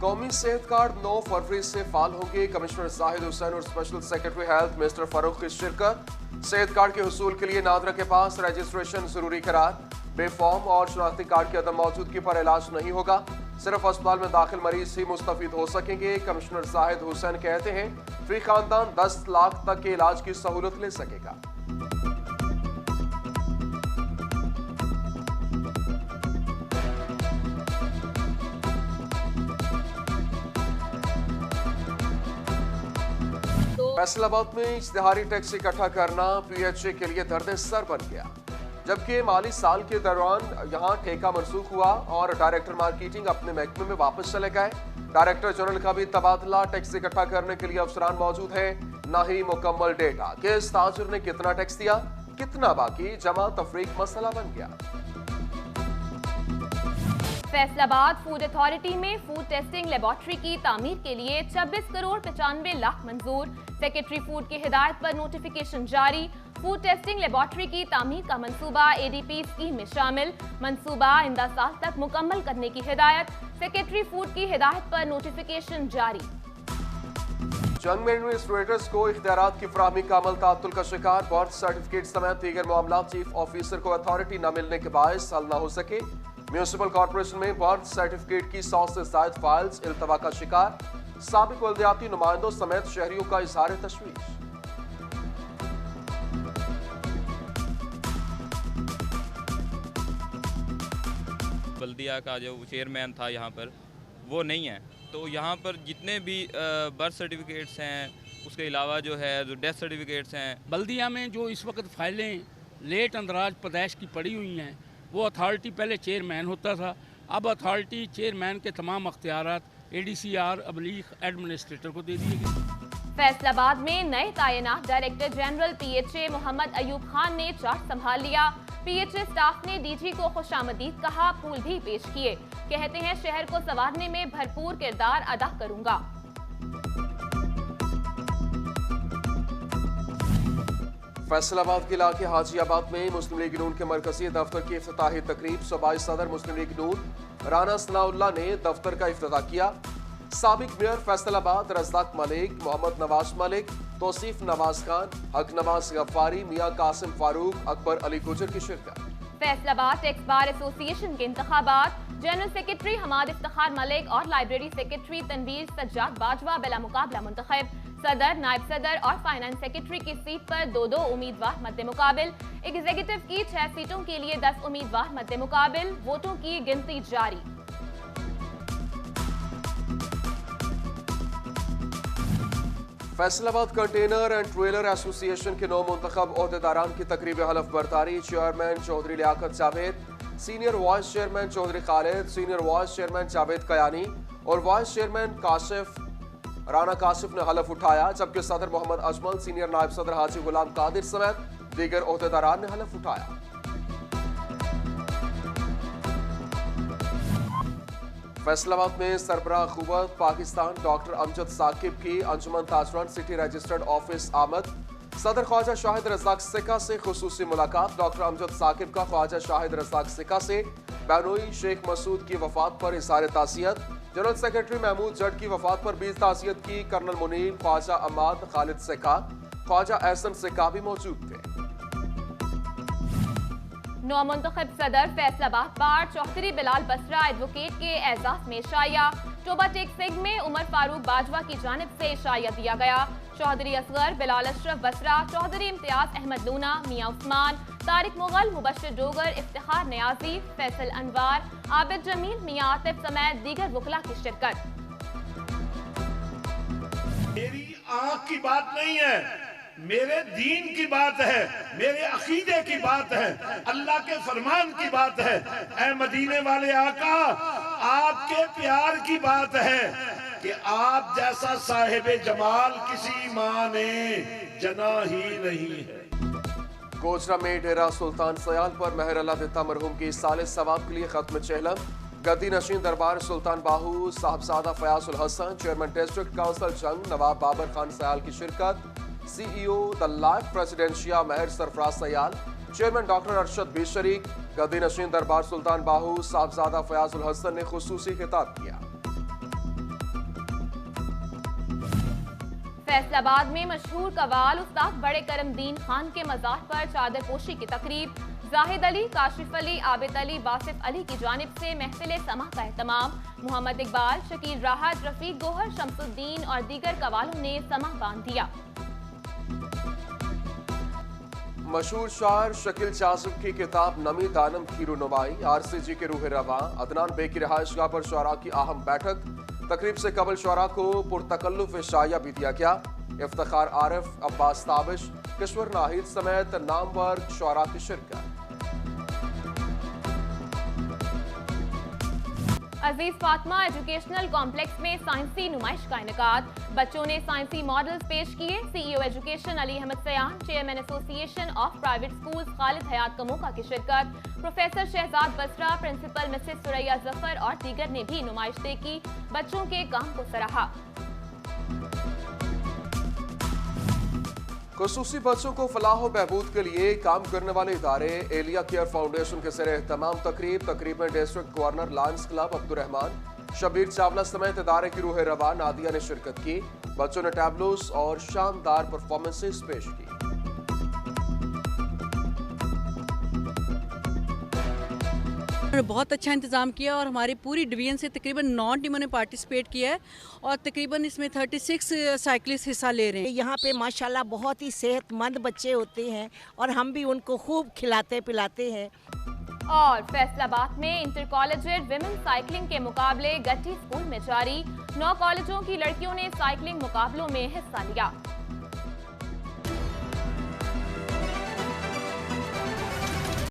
कौमी सेहत कार्ड 9 फरवरी से फाल होंगे। कमिश्नर जाहिद हुसैन और special secretary health mister Farooq की शिरकत। सेहत कार्ड के हुसूल के लिए नादरा के पास रजिस्ट्रेशन जरूरी करार। बेफॉर्म और शनाख्ती कार्ड की अदम मौजूदगी पर इलाज नहीं होगा। सिर्फ अस्पताल में दाखिल मरीज ही मुस्तफीद हो सकेंगे। कमिश्नर जाहिद हुसैन कहते हैं फी खानदान 10 लाख तक के इलाज की सहूलत ले सकेगा। फैसलाबाद में इश्तिहारी टैक्स इकट्ठा करना PHA के लिए दर्द सर बन गया। जबकि माली साल के दौरान यहां ठेका मनसूख हुआ और डायरेक्टर मार्केटिंग अपने महकमे में वापस चले गए। डायरेक्टर जनरल का भी तबादला। टैक्स इकट्ठा करने के लिए अफसरान मौजूद हैं, न ही मुकम्मल डेटा। किस ताजिर ने कितना टैक्स दिया, कितना बाकी, जमा तफरीक मसला बन गया। फैसलाबाद फूड अथॉरिटी में फूड टेस्टिंग लेबोरेटरी की तामीर के लिए 26 करोड़ 95 लाख मंजूर। सेक्रेटरी फूड की हिदायत पर नोटिफिकेशन जारी। फूड टेस्टिंग लेबोरेटरी की तामीर का मंसूबा ADP स्कीम में शामिल। मंसूबा आइंदा साल तक मुकम्मल करने की हिदायत। सेक्रेटरी फूड की हिदायत पर नोटिफिकेशन जारी। जंग में एडमिनिस्ट्रेटर्स को इख्तियारात की फराहमी का अमल तातुल का शिकार। बर्थ सर्टिफिकेट समेत दीगर मामला चीफ ऑफिसर को अथॉरिटी न मिलने के बायस हल न हो सके। म्यूनिसिपल कॉर्पोरेशन में बर्थ सर्टिफिकेट की 100 से ज्यादा फाइल्स इल्तवा का शिकार। साबिक बल्दियाती नुमाइंदों समेत शहरियों का इजहार तशवीश। बल्दिया का जो चेयरमैन था यहाँ पर वो नहीं है, तो यहाँ पर जितने भी बर्थ सर्टिफिकेट्स हैं, उसके अलावा जो है जो डेथ सर्टिफिकेट्स हैं, बल्दिया में जो इस वक्त फाइलें लेट अंदराज पैदाइश की पड़ी हुई हैं, वो अथॉरिटी पहले चेयरमैन होता था। अब अथॉरिटी चेयरमैन के तमाम अख्तियारात ADCR अबलीग एडमिनिस्ट्रेटर को दे दिए गए। फैसलाबाद में नए तैनात director general PHA Mohammad Ayub Khan ने चार्ज संभाल लिया। PHA स्टाफ ने DG को खुशामदीद कहा, फूल भी पेश किए। कहते हैं शहर को संवारने में भरपूर किरदार अदा करूंगा। फैसलाबाद के इलाके हाजियाबाद में मुस्लिम लीग नून के मरकजी दफ्तर की इफ्तिताही तकरीब। सूबाई सदर मुस्लिम लीग नून राना सनाउल्लाह ने दफ्तर का इफ्तिताह किया। साबिक मेयर फैसलाबाद रज़ाक मलिक, मोहम्मद नवाज मलिक, तौसीफ नवाज खान, हक नवाज गफ्फारी, मियां कासिम फारूक, अकबर अली गुजर की शिरकत। फैसलाबाद टैक्स बार एसोसिएशन के इंतखाबात। जनरल सेक्रेटरी हमाद इफ्तिखार मलिक और लाइब्रेरी सेक्रेटरी तनवीर सज्जाद बाजवा बिला मुकाबला मुंतखब। सदर, नायब सदर और फाइनेंस सेक्रेटरी की सीट पर 2-2 उम्मीदवार मद्दे मुकाबिल। एग्जीक्यूटिव की 6 सीटों के लिए 10 उम्मीदवार मद्दे मुकाबिल। वोटों की गिनती जारी। Faisalabad container and trailer association के 9 मुंतखब ओहदेदारान की तकरीब हलफ बर्दारी। Chairman Chaudhry Liaquat Javed, senior vice chairman Chaudhry Khalid, senior vice chairman Javed Kayani और वाइस चेयरमैन काशिफ राना काशिफ ने हलफ उठाया। जबकि सदर मोहम्मद अजमल, सीनियर नायब सदर हाजी गुलाम कादिर समेत दीगर ओहदेदारान ने हलफ उठाया। फैसलाबाद में सरबराह खुबत पाकिस्तान डॉक्टर अमजद साकिब की अंजुमन ताजरान सिटी रजिस्टर्ड ऑफिस आमद। सदर ख्वाजा शाहिद रज़ाक सिका से खुसूसी मुलाकात। डॉक्टर अमजद साकिब का ख्वाजा शाहिद रज़ाक सिका से बहनोई शेख मसूद की वफात पर इज़हार ताज़ियत। जनरल सेक्रेटरी महमूद जट की वफात पर भी ताज़ियत की। कर्नल मुनीर, ख्वाजा अमाद, खालिद सिका, ख्वाजा एहसन सिका भी मौजूद थे। नौमुंतखब सदर फैसलाबाद बार चौधरी बिलाल बसरा एडवोकेट के एजाज में शाया। टोबा टेक सिंह में उमर फारूक बाजवा की जानिब से शाया दिया गया। चौधरी असगर, बिलाल अशरफ बसरा, चौधरी इम्तियाज अहमद लूना, मियां उस्मान, तारिक मुगल, मुबश्शिर डोगर, इफ्तिखार नियाजी, फैसल अनवार, आबिद जमील, मियां आतिफ समेत दीगर वकला की शिरकत। मेरी आंख की बात नहीं है, मेरे दीन की बात है, मेरे अकीदे की बात है, अल्लाह के फरमान की बात है। ऐ मदीने वाले आका, आपके प्यार की बात है कि आप जैसा साहिबे जमाल किसी माँ ने जना ही नहीं है। गोजरा में डेरा सुल्तान सयाल पर महर अल्लाह देता मरहूम की साले सवाब के लिए खत्म चहलम। गद्दी नशीन दरबार सुल्तान बाहू साहबजादा Fayazul Hassan, chairman district council Jhang Nawab Babar Khan Sial की शिरकत। CEO द लाइफ प्रेसिडेंशिया महर सरफराज सयाल, चेयरमैन डॉक्टर अरशद भी शरीक। गद्दी नशीन दरबार सुल्तान बाहू साहबजादा फयाजुल हसन ने खुसूसी खिताब किया। फैसलाबाद में मशहूर कवाल उस्ताद बड़े करमदीन खान के मज़ार पर चादर पोशी की तकरीब, जाहिद अली, काशिफ अली, आबिद अली, बासिफ अली की जानिब से महफिल समा का एहतमाम। मोहम्मद इकबाल, शकील राहत, रफीक गोहर, शमसुद्दीन और दीगर कवालों ने समा बांध दिया। मशहूर शायर शकील जासिम की किताब नमी दानम की रुनुमाई, RCG के रूह रवा, अदनान बे की रिहाइशगाह पर शुअरा की अहम बैठक। तकरीब से कबल शुअरा को पुरतकल्लुफ शाया भी दिया गया। इफ्तिखार आरिफ, अब्बास ताबिश, किश्वर नाहिद समेत नामवर शुअरा की शिरकत। अजीज फातिमा एजुकेशनल कॉम्प्लेक्स में साइंसी नुमाइश का इनेकाद, बच्चों ने साइंसी मॉडल्स पेश किए। CEO education Ali Ahmed Sayan, chairman association of private schools Khalid Hayat Kamoka की शिरकत। Professor Shahzad Basra, principal Mrs Suraiya Zafar और दीगर ने भी नुमाइश की, बच्चों के काम को सराहा। खुसूसी बच्चों को फलाह बहबूद के लिए काम करने वाले इदारे एलिया केयर फाउंडेशन के ज़रिए तमाम तकरीब में district governor lions club Abdurrahman, Shabbir Chawla समेत इदारे की रूह रवा नादिया ने शिरकत की। बच्चों ने टैबलोस और शानदार परफॉर्मेंसेस पेश की। बहुत अच्छा इंतज़ाम किया और हमारी पूरी डिवीज़न से तकरीबन 9 टीमों ने पार्टिसिपेट किया है और तकरीबन इसमें 36 साइकिलिस्ट हिस्सा ले रहे हैं। यहाँ पे माशाल्लाह बहुत ही सेहतमंद बच्चे होते हैं और हम भी उनको खूब खिलाते पिलाते हैं। और फैसलाबाद में इंटर कॉलेजिएट विमेन साइकिलिंग के मुकाबले गट्टी स्कूल में जारी, 9 कॉलेजों की लड़कियों ने साइकिलिंग मुकाबलों में हिस्सा लिया।